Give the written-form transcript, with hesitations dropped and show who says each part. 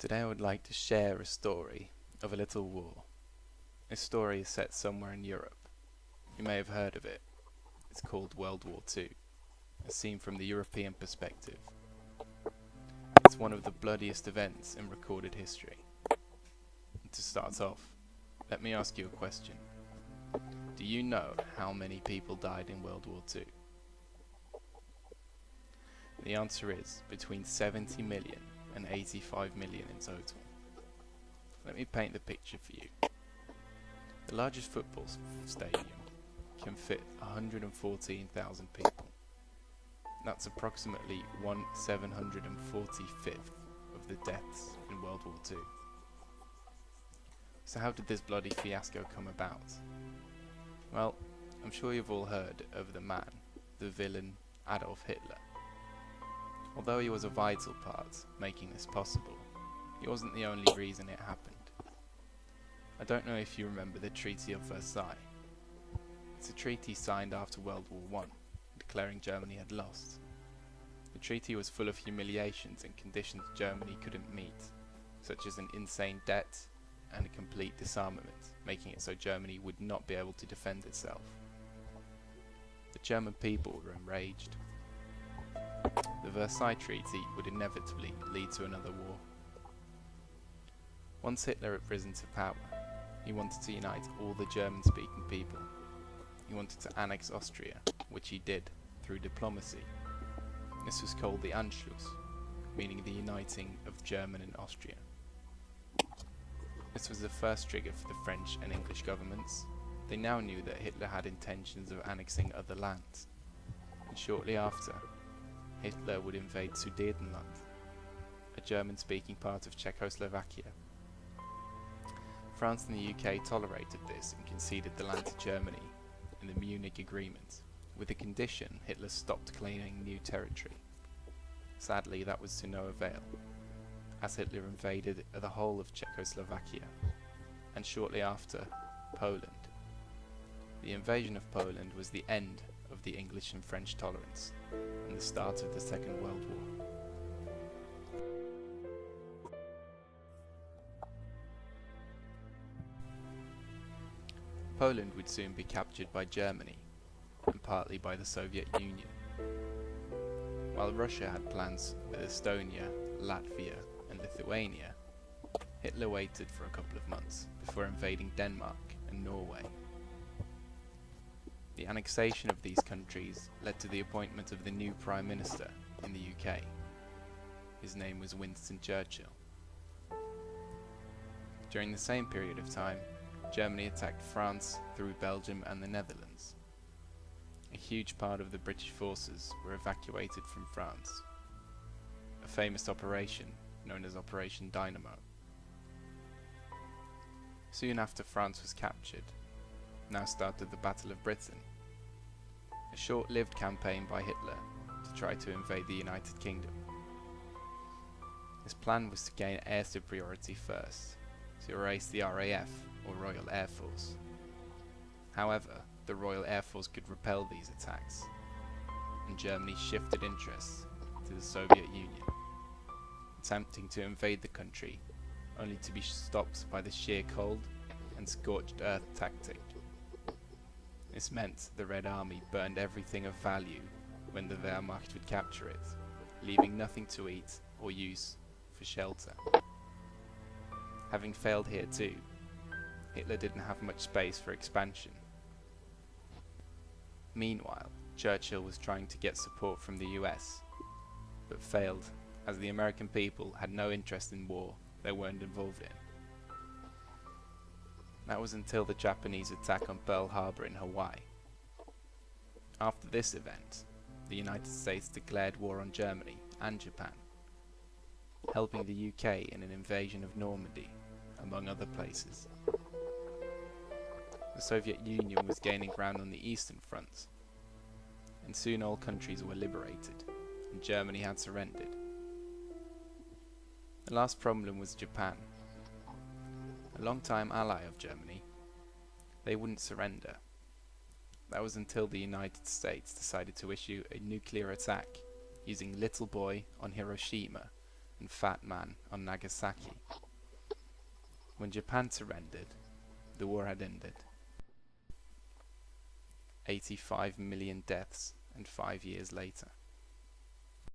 Speaker 1: Today I would like to share a story of a little war. This story is set somewhere in Europe. You may have heard of it. It's called World War II, as seen from the European perspective. It's one of the bloodiest events in recorded history. And to start off, let me ask you a question. Do you know how many people died in World War II? The answer is between 70 million and 85 million in total. Let me paint the picture for you. The largest football stadium can fit 114,000 people. That's approximately 1/745th of the deaths in World War II. So how did this bloody fiasco come about? Well, I'm sure you've all heard of the man, the villain Adolf Hitler. Although he was a vital part making this possible, he wasn't the only reason it happened. I don't know if you remember the Treaty of Versailles. It's a treaty signed after World War I, declaring Germany had lost. The treaty was full of humiliations and conditions Germany couldn't meet, such as an insane debt and a complete disarmament, making it so Germany would not be able to defend itself. The German people were enraged. The Versailles Treaty would inevitably lead to another war. Once Hitler had risen to power, he wanted to unite all the German-speaking people. He wanted to annex Austria, which he did through diplomacy. This was called the Anschluss, meaning the uniting of German and Austria. This was the first trigger for the French and English governments. They now knew that Hitler had intentions of annexing other lands, and shortly after, Hitler would invade Sudetenland, a German-speaking part of Czechoslovakia. France and the UK tolerated this and conceded the land to Germany in the Munich Agreement, with the condition Hitler stopped claiming new territory. Sadly, that was to no avail, as Hitler invaded the whole of Czechoslovakia, and shortly after, Poland. The invasion of Poland was the end of the English and French tolerance, and the start of the Second World War. Poland would soon be captured by Germany, and partly by the Soviet Union. While Russia had plans with Estonia, Latvia, and Lithuania, Hitler waited for a couple of months before invading Denmark and Norway. The annexation of these countries led to the appointment of the new Prime Minister in the UK. His name was Winston Churchill. During the same period of time, Germany attacked France through Belgium and the Netherlands. A huge part of the British forces were evacuated from France. A famous operation known as Operation Dynamo. Soon after France was captured, now started the Battle of Britain, a short-lived campaign by Hitler to try to invade the United Kingdom. His plan was to gain air superiority first, to erase the RAF, or Royal Air Force. However, the Royal Air Force could repel these attacks, and Germany shifted interests to the Soviet Union, attempting to invade the country, only to be stopped by the sheer cold and scorched earth tactic. This meant the Red Army burned everything of value when the Wehrmacht would capture it, leaving nothing to eat or use for shelter. Having failed here too, Hitler didn't have much space for expansion. Meanwhile, Churchill was trying to get support from the US, but failed as the American people had no interest in war they weren't involved in. That was until the Japanese attack on Pearl Harbor in Hawaii. After this event, the United States declared war on Germany and Japan, helping the UK in an invasion of Normandy, among other places. The Soviet Union was gaining ground on the Eastern Front, and soon all countries were liberated, and Germany had surrendered. The last problem was Japan, a long-time ally of Germany. They wouldn't surrender. That was until the United States decided to issue a nuclear attack using Little Boy on Hiroshima and Fat Man on Nagasaki. When Japan surrendered, the war had ended. 85 million deaths, and 5 years later.